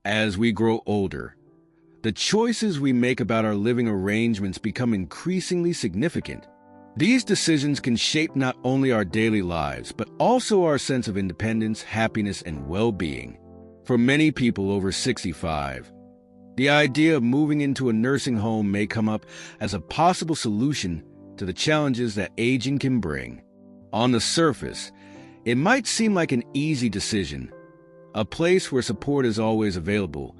As we grow older, the choices we make about our living arrangements become increasingly significant. These decisions can shape not only our daily lives, but also our sense of independence, happiness, and well-being. For many people over 65, the idea of moving into a nursing home may come up as a possible solution to the challenges that aging can bring. On the surface, it might seem like an easy decision, a place where support is always available,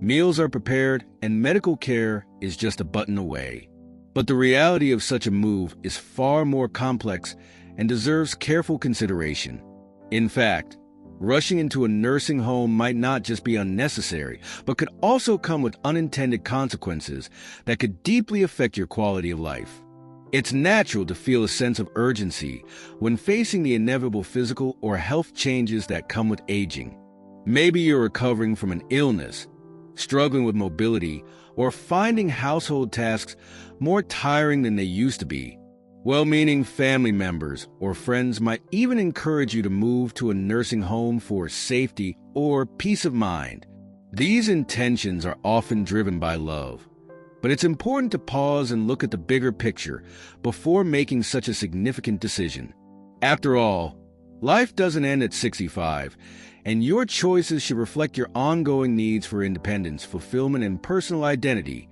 meals are prepared, and medical care is just a button away. But the reality of such a move is far more complex and deserves careful consideration. In fact, rushing into a nursing home might not just be unnecessary, but could also come with unintended consequences that could deeply affect your quality of life. It's natural to feel a sense of urgency when facing the inevitable physical or health changes that come with aging. Maybe you're recovering from an illness, struggling with mobility, or finding household tasks more tiring than they used to be. Well-meaning family members or friends might even encourage you to move to a nursing home for safety or peace of mind. These intentions are often driven by love, but it's important to pause and look at the bigger picture before making such a significant decision. After all, life doesn't end at 65, and your choices should reflect your ongoing needs for independence, fulfillment, and personal identity,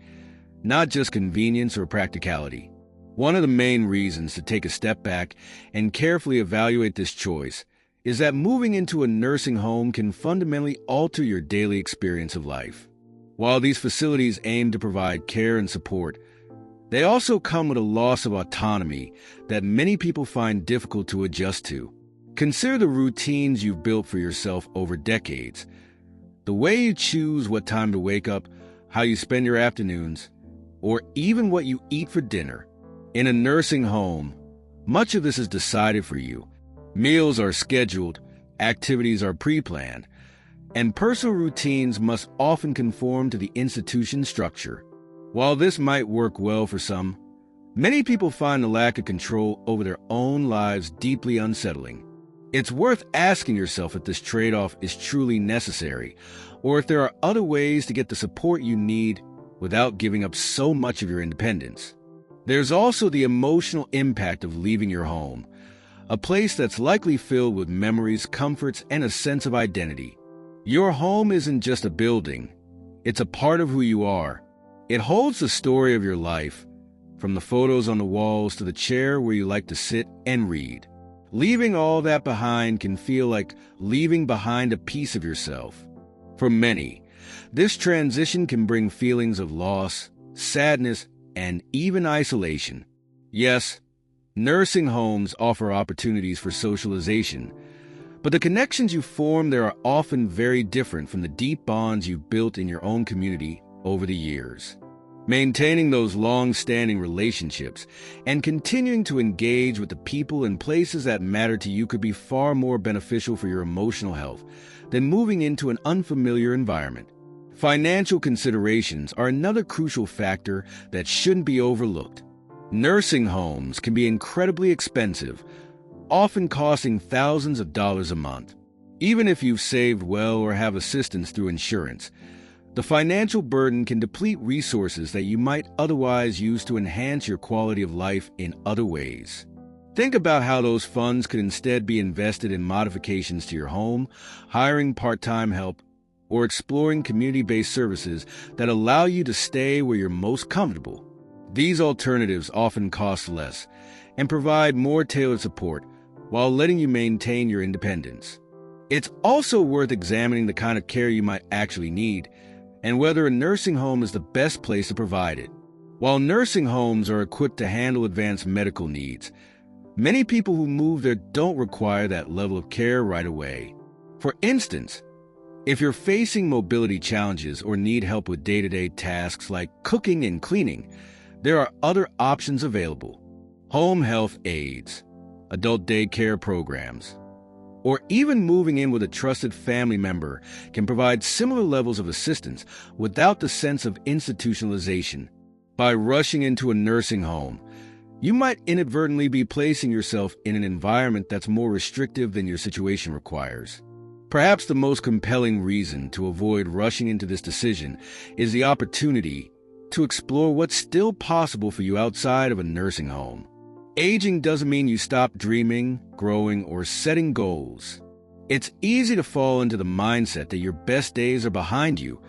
not just convenience or practicality. One of the main reasons to take a step back and carefully evaluate this choice is that moving into a nursing home can fundamentally alter your daily experience of life. While these facilities aim to provide care and support, they also come with a loss of autonomy that many people find difficult to adjust to. Consider the routines you've built for yourself over decades. The way you choose what time to wake up, how you spend your afternoons, or even what you eat for dinner. In a nursing home, much of this is decided for you. Meals are scheduled, activities are pre-planned, and personal routines must often conform to the institution's structure. While this might work well for some, many people find the lack of control over their own lives deeply unsettling. It's worth asking yourself if this trade-off is truly necessary, or if there are other ways to get the support you need without giving up so much of your independence. There's also the emotional impact of leaving your home, a place that's likely filled with memories, comforts, and a sense of identity. Your home isn't just a building, it's a part of who you are. It holds the story of your life, from the photos on the walls to the chair where you like to sit and read. Leaving all that behind can feel like leaving behind a piece of yourself. For many, this transition can bring feelings of loss, sadness, and even isolation. Yes, nursing homes offer opportunities for socialization, but the connections you form there are often very different from the deep bonds you've built in your own community over the years. Maintaining those long-standing relationships and continuing to engage with the people and places that matter to you could be far more beneficial for your emotional health than moving into an unfamiliar environment. Financial considerations are another crucial factor that shouldn't be overlooked. Nursing homes can be incredibly expensive, often costing thousands of dollars a month. Even if you've saved well or have assistance through insurance, the financial burden can deplete resources that you might otherwise use to enhance your quality of life in other ways. Think about how those funds could instead be invested in modifications to your home, hiring part-time help, or exploring community-based services that allow you to stay where you're most comfortable. These alternatives often cost less and provide more tailored support while letting you maintain your independence. It's also worth examining the kind of care you might actually need and whether a nursing home is the best place to provide it. While nursing homes are equipped to handle advanced medical needs, many people who move there don't require that level of care right away. For instance, if you're facing mobility challenges or need help with day-to-day tasks like cooking and cleaning, there are other options available. Home health aides, adult daycare programs, or even moving in with a trusted family member can provide similar levels of assistance without the sense of institutionalization. By rushing into a nursing home, you might inadvertently be placing yourself in an environment that's more restrictive than your situation requires. Perhaps the most compelling reason to avoid rushing into this decision is the opportunity to explore what's still possible for you outside of a nursing home. Aging doesn't mean you stop dreaming, growing, or setting goals. It's easy to fall into the mindset that your best days are behind you,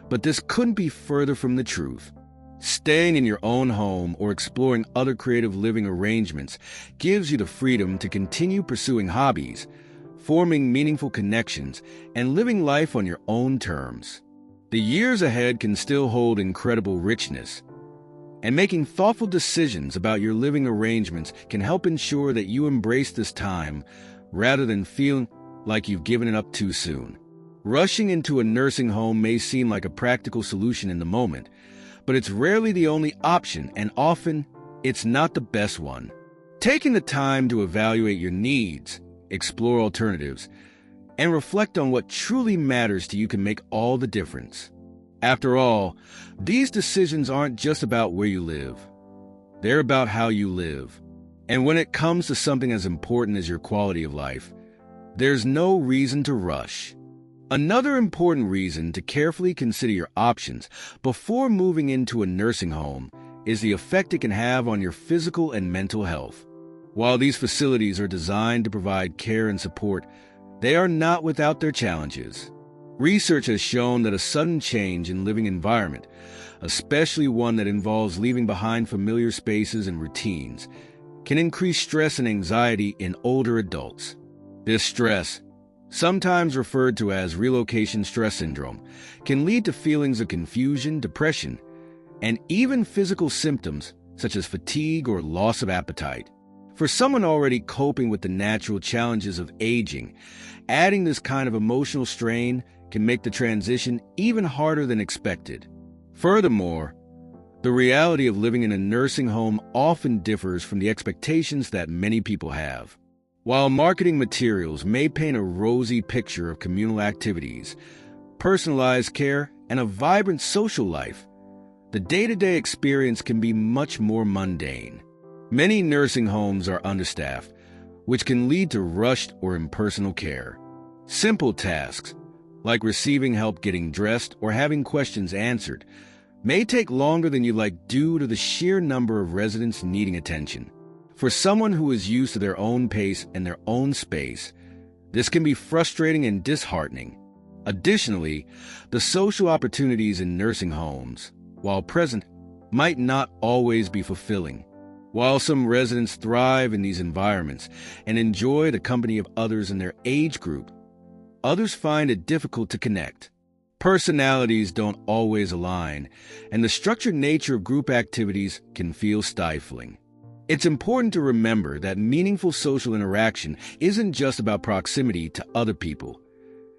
but this couldn't be further from the truth. Staying in your own home or exploring other creative living arrangements gives you the freedom to continue pursuing hobbies, forming meaningful connections, and living life on your own terms. The years ahead can still hold incredible richness, and making thoughtful decisions about your living arrangements can help ensure that you embrace this time rather than feeling like you've given it up too soon. Rushing into a nursing home may seem like a practical solution in the moment, but it's rarely the only option, and often it's not the best one. Taking the time to evaluate your needs, explore alternatives, and reflect on what truly matters to you can make all the difference. After all, these decisions aren't just about where you live. They're about how you live. And when it comes to something as important as your quality of life, there's no reason to rush. Another important reason to carefully consider your options before moving into a nursing home is the effect it can have on your physical and mental health. While these facilities are designed to provide care and support, they are not without their challenges. Research has shown that a sudden change in living environment, especially one that involves leaving behind familiar spaces and routines, can increase stress and anxiety in older adults. This stress, sometimes referred to as relocation stress syndrome, can lead to feelings of confusion, depression, and even physical symptoms such as fatigue or loss of appetite. For someone already coping with the natural challenges of aging, adding this kind of emotional strain can make the transition even harder than expected. Furthermore, the reality of living in a nursing home often differs from the expectations that many people have. While marketing materials may paint a rosy picture of communal activities, personalized care, and a vibrant social life, the day-to-day experience can be much more mundane. Many nursing homes are understaffed, which can lead to rushed or impersonal care. Simple tasks, like receiving help getting dressed or having questions answered, may take longer than you'd like due to the sheer number of residents needing attention. For someone who is used to their own pace and their own space, this can be frustrating and disheartening. Additionally, the social opportunities in nursing homes, while present, might not always be fulfilling. While some residents thrive in these environments and enjoy the company of others in their age group, others find it difficult to connect. Personalities don't always align, and the structured nature of group activities can feel stifling. It's important to remember that meaningful social interaction isn't just about proximity to other people.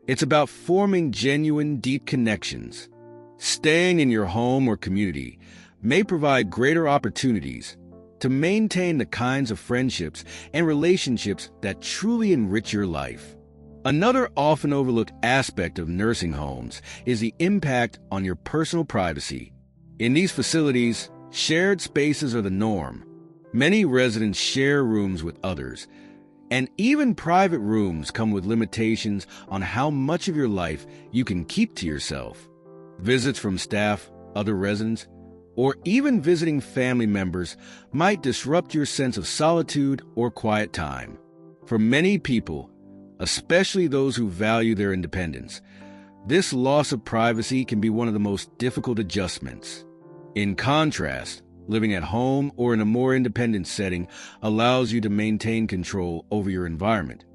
It's about forming genuine, deep connections. Staying in your home or community may provide greater opportunities to maintain the kinds of friendships and relationships that truly enrich your life. Another often overlooked aspect of nursing homes is the impact on your personal privacy. In these facilities, shared spaces are the norm. Many residents share rooms with others, and even private rooms come with limitations on how much of your life you can keep to yourself. Visits from staff, other residents, or even visiting family members might disrupt your sense of solitude or quiet time. For many people, especially those who value their independence, this loss of privacy can be one of the most difficult adjustments. In contrast, living at home or in a more independent setting allows you to maintain control over your environment,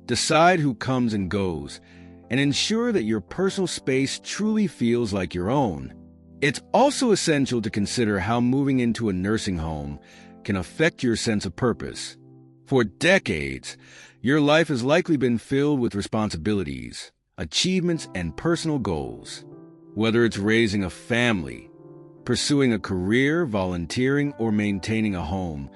decide who comes and goes, and ensure that your personal space truly feels like your own. It's also essential to consider how moving into a nursing home can affect your sense of purpose. For decades, your life has likely been filled with responsibilities, achievements, and personal goals. Whether it's raising a family, pursuing a career, volunteering, or maintaining a home,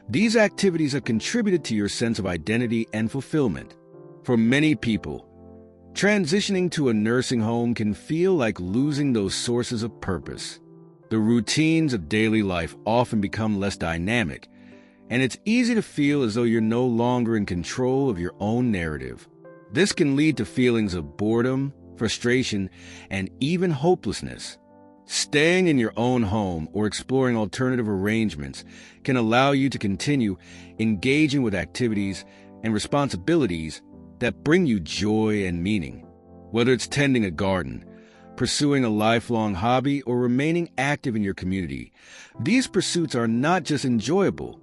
these activities have contributed to your sense of identity and fulfillment. For many people, transitioning to a nursing home can feel like losing those sources of purpose. The routines of daily life often become less dynamic, and it's easy to feel as though you're no longer in control of your own narrative. This can lead to feelings of boredom, frustration, and even hopelessness. Staying in your own home or exploring alternative arrangements can allow you to continue engaging with activities and responsibilities that bring you joy and meaning. Whether it's tending a garden, pursuing a lifelong hobby, or remaining active in your community, these pursuits are not just enjoyable,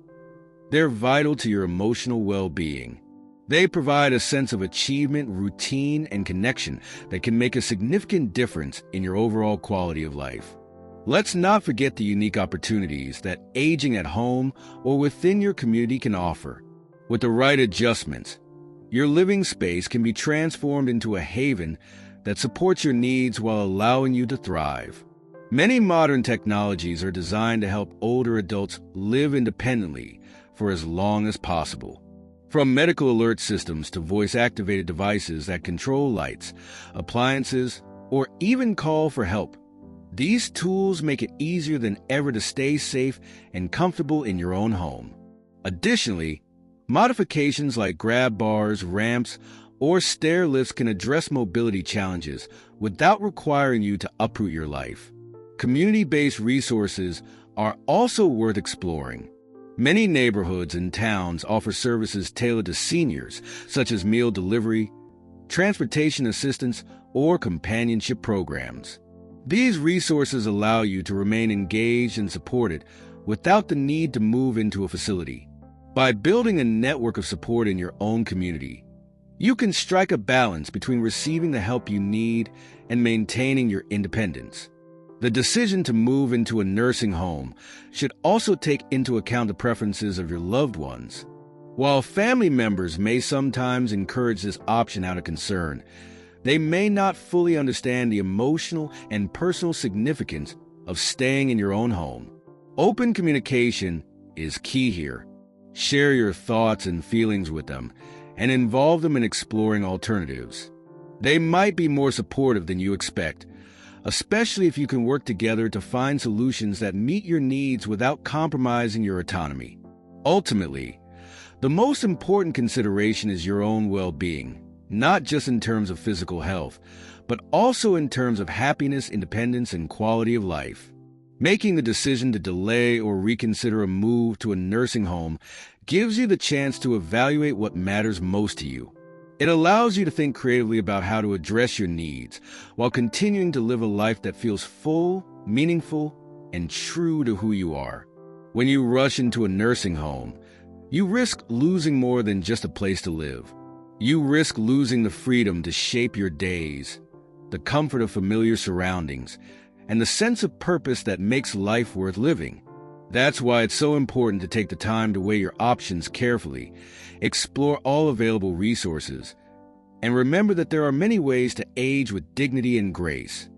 they're vital to your emotional well-being. They provide a sense of achievement, routine, and connection that can make a significant difference in your overall quality of life. Let's not forget the unique opportunities that aging at home or within your community can offer. With the right adjustments, your living space can be transformed into a haven that supports your needs while allowing you to thrive. Many modern technologies are designed to help older adults live independently for as long as possible. From medical alert systems to voice-activated devices that control lights, appliances, or even call for help, these tools make it easier than ever to stay safe and comfortable in your own home. Additionally, modifications like grab bars, ramps, or stair lifts can address mobility challenges without requiring you to uproot your life. Community-based resources are also worth exploring. Many neighborhoods and towns offer services tailored to seniors, such as meal delivery, transportation assistance, or companionship programs. These resources allow you to remain engaged and supported without the need to move into a facility. By building a network of support in your own community, you can strike a balance between receiving the help you need and maintaining your independence. The decision to move into a nursing home should also take into account the preferences of your loved ones. While family members may sometimes encourage this option out of concern, they may not fully understand the emotional and personal significance of staying in your own home. Open communication is key here. Share your thoughts and feelings with them and involve them in exploring alternatives. They might be more supportive than you expect, especially if you can work together to find solutions that meet your needs without compromising your autonomy. Ultimately, the most important consideration is your own well-being, not just in terms of physical health, but also in terms of happiness, independence, and quality of life. Making the decision to delay or reconsider a move to a nursing home gives you the chance to evaluate what matters most to you. It allows you to think creatively about how to address your needs while continuing to live a life that feels full, meaningful, and true to who you are. When you rush into a nursing home, you risk losing more than just a place to live. You risk losing the freedom to shape your days, the comfort of familiar surroundings, and the sense of purpose that makes life worth living. That's why it's so important to take the time to weigh your options carefully, explore all available resources, and remember that there are many ways to age with dignity and grace,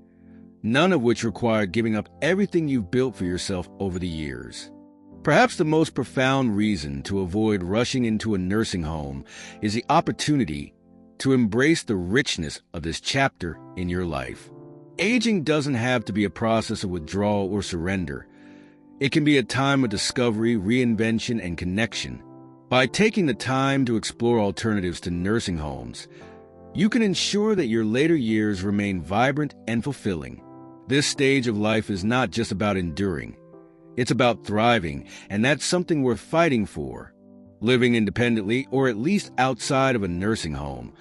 none of which require giving up everything you've built for yourself over the years. Perhaps the most profound reason to avoid rushing into a nursing home is the opportunity to embrace the richness of this chapter in your life. Aging doesn't have to be a process of withdrawal or surrender. It can be a time of discovery, reinvention, and connection. By taking the time to explore alternatives to nursing homes, you can ensure that your later years remain vibrant and fulfilling. This stage of life is not just about enduring. It's about thriving, and that's something worth fighting for. Living independently, or at least outside of a nursing home,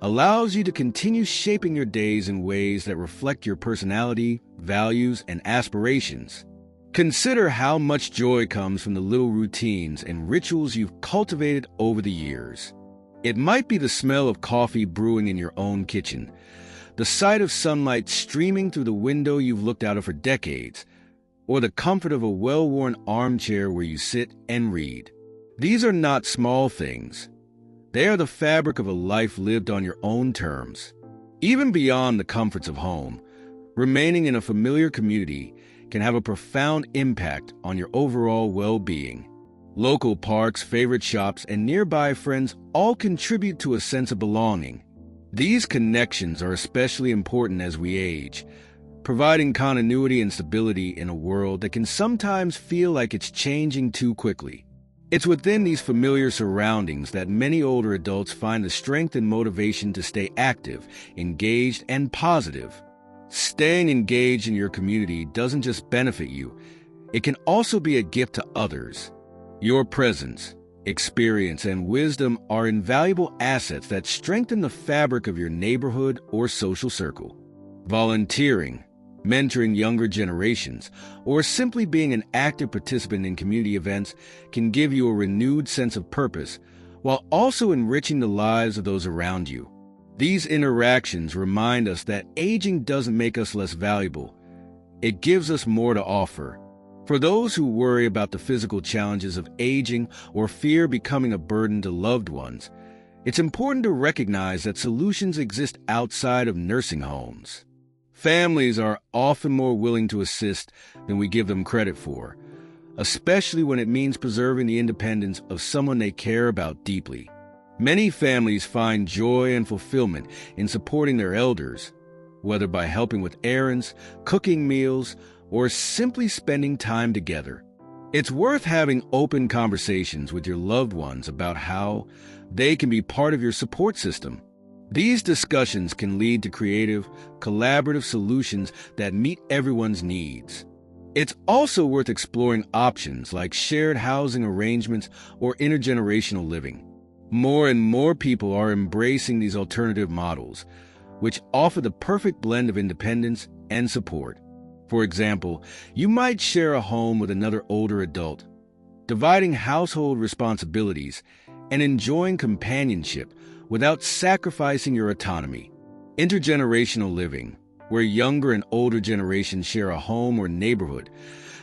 allows you to continue shaping your days in ways that reflect your personality, values, and aspirations. Consider how much joy comes from the little routines and rituals you've cultivated over the years. It might be the smell of coffee brewing in your own kitchen, the sight of sunlight streaming through the window you've looked out of for decades, or the comfort of a well-worn armchair where you sit and read. These are not small things. They are the fabric of a life lived on your own terms. Even beyond the comforts of home, remaining in a familiar community can have a profound impact on your overall well-being. Local parks, favorite shops, and nearby friends all contribute to a sense of belonging. These connections are especially important as we age, providing continuity and stability in a world that can sometimes feel like it's changing too quickly. It's within these familiar surroundings that many older adults find the strength and motivation to stay active, engaged, and positive. Staying engaged in your community doesn't just benefit you, it can also be a gift to others. Your presence, experience, and wisdom are invaluable assets that strengthen the fabric of your neighborhood or social circle. Volunteering, mentoring younger generations, or simply being an active participant in community events can give you a renewed sense of purpose while also enriching the lives of those around you. These interactions remind us that aging doesn't make us less valuable. It gives us more to offer. For those who worry about the physical challenges of aging or fear becoming a burden to loved ones, it's important to recognize that solutions exist outside of nursing homes. Families are often more willing to assist than we give them credit for, especially when it means preserving the independence of someone they care about deeply. Many families find joy and fulfillment in supporting their elders, whether by helping with errands, cooking meals, or simply spending time together. It's worth having open conversations with your loved ones about how they can be part of your support system. These discussions can lead to creative, collaborative solutions that meet everyone's needs. It's also worth exploring options like shared housing arrangements or intergenerational living. More and more people are embracing these alternative models, which offer the perfect blend of independence and support. For example, you might share a home with another older adult, dividing household responsibilities and enjoying companionship without sacrificing your autonomy. Intergenerational living, where younger and older generations share a home or neighborhood,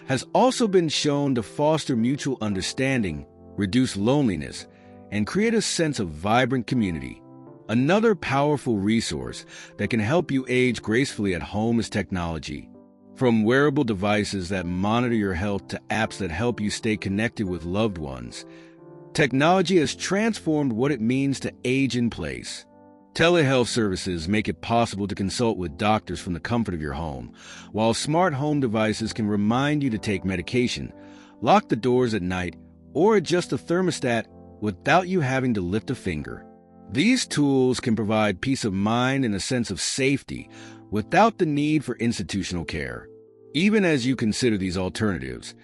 has also been shown to foster mutual understanding, reduce loneliness, and create a sense of vibrant community. Another powerful resource that can help you age gracefully at home is technology. From wearable devices that monitor your health to apps that help you stay connected with loved ones, technology has transformed what it means to age in place. Telehealth services make it possible to consult with doctors from the comfort of your home, while smart home devices can remind you to take medication, lock the doors at night, or adjust the thermostat without you having to lift a finger. These tools can provide peace of mind and a sense of safety without the need for institutional care. Even as you consider these alternatives,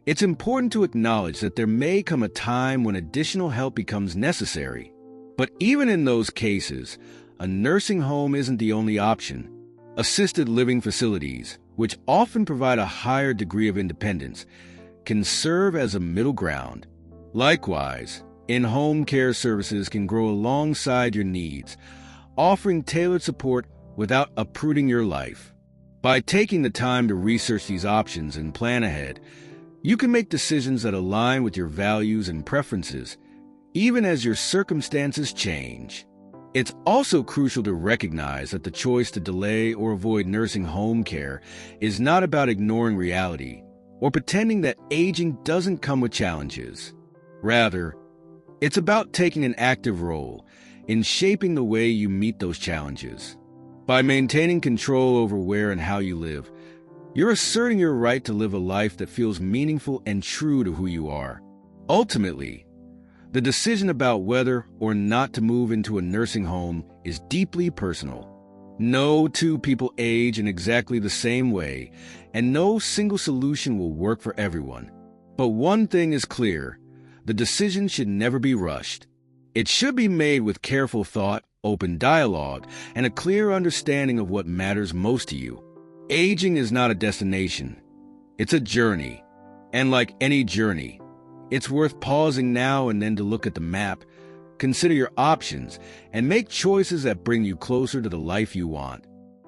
it's important to acknowledge that there may come a time when additional help becomes necessary. But even in those cases, a nursing home isn't the only option. Assisted living facilities, which often provide a higher degree of independence, can serve as a middle ground. Likewise, in-home care services can grow alongside your needs, offering tailored support without uprooting your life. By taking the time to research these options and plan ahead, you can make decisions that align with your values and preferences, even as your circumstances change. It's also crucial to recognize that the choice to delay or avoid nursing home care is not about ignoring reality or pretending that aging doesn't come with challenges. Rather, it's about taking an active role in shaping the way you meet those challenges. By maintaining control over where and how you live, you're asserting your right to live a life that feels meaningful and true to who you are. Ultimately, the decision about whether or not to move into a nursing home is deeply personal. No two people age in exactly the same way, and no single solution will work for everyone. But one thing is clear: the decision should never be rushed. It should be made with careful thought, open dialogue, and a clear understanding of what matters most to you. Aging is not a destination. It's a journey. And like any journey, it's worth pausing now and then to look at the map, consider your options, and make choices that bring you closer to the life you want.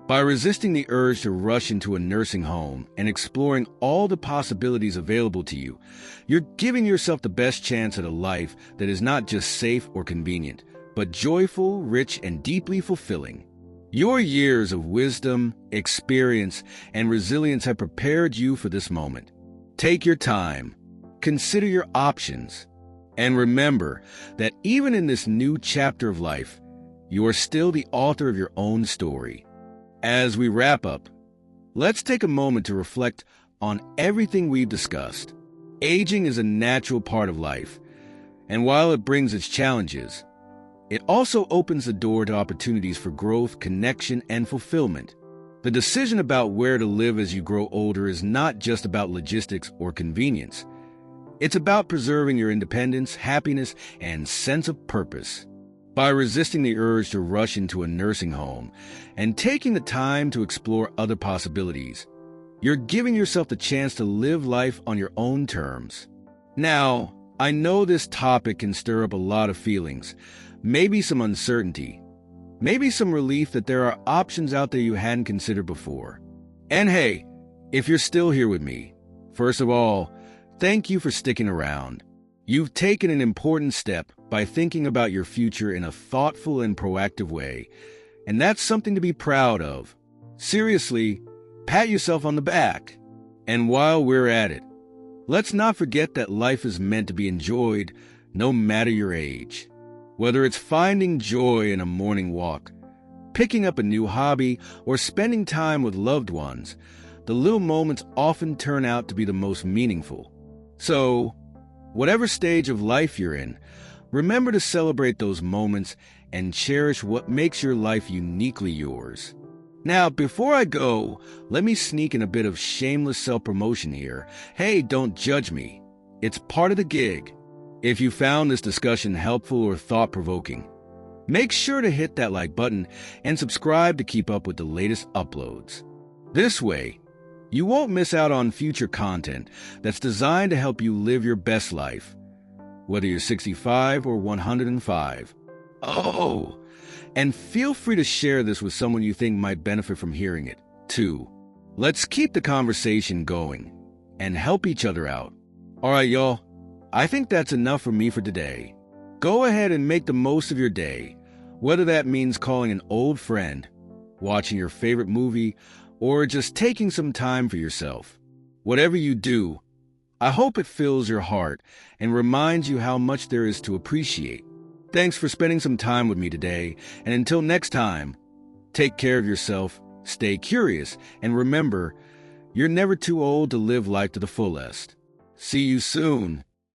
By resisting the urge to rush into a nursing home and exploring all the possibilities available to you, you're giving yourself the best chance at a life that is not just safe or convenient, but joyful, rich, and deeply fulfilling. Your years of wisdom, experience, and resilience have prepared you for this moment. Take your time, consider your options, and remember that even in this new chapter of life, you are still the author of your own story. As we wrap up, let's take a moment to reflect on everything we've discussed. Aging is a natural part of life, and while it brings its challenges, it also opens the door to opportunities for growth, connection, and fulfillment. The decision about where to live as you grow older is not just about logistics or convenience. It's about preserving your independence, happiness, and sense of purpose. By resisting the urge to rush into a nursing home and taking the time to explore other possibilities, you're giving yourself the chance to live life on your own terms. Now, I know this topic can stir up a lot of feelings, maybe some uncertainty, maybe some relief that there are options out there you hadn't considered before. And hey, if you're still here with me, first of all, thank you for sticking around. You've taken an important step by thinking about your future in a thoughtful and proactive way, and that's something to be proud of. Seriously, pat yourself on the back. And while we're at it, let's not forget that life is meant to be enjoyed no matter your age. Whether it's finding joy in a morning walk, picking up a new hobby, or spending time with loved ones, the little moments often turn out to be the most meaningful. So, whatever stage of life you're in, remember to celebrate those moments and cherish what makes your life uniquely yours. Now, before I go, let me sneak in a bit of shameless self-promotion here. Hey, don't judge me. It's part of the gig. If you found this discussion helpful or thought-provoking, make sure to hit that like button and subscribe to keep up with the latest uploads. This way, you won't miss out on future content that's designed to help you live your best life, whether you're 65 or 105. Oh, and feel free to share this with someone you think might benefit from hearing it, too. Let's keep the conversation going and help each other out. All right, y'all, I think that's enough for me for today. Go ahead and make the most of your day, whether that means calling an old friend, watching your favorite movie, or just taking some time for yourself. Whatever you do, I hope it fills your heart and reminds you how much there is to appreciate. Thanks for spending some time with me today, and until next time, take care of yourself, stay curious, and remember, you're never too old to live life to the fullest. See you soon.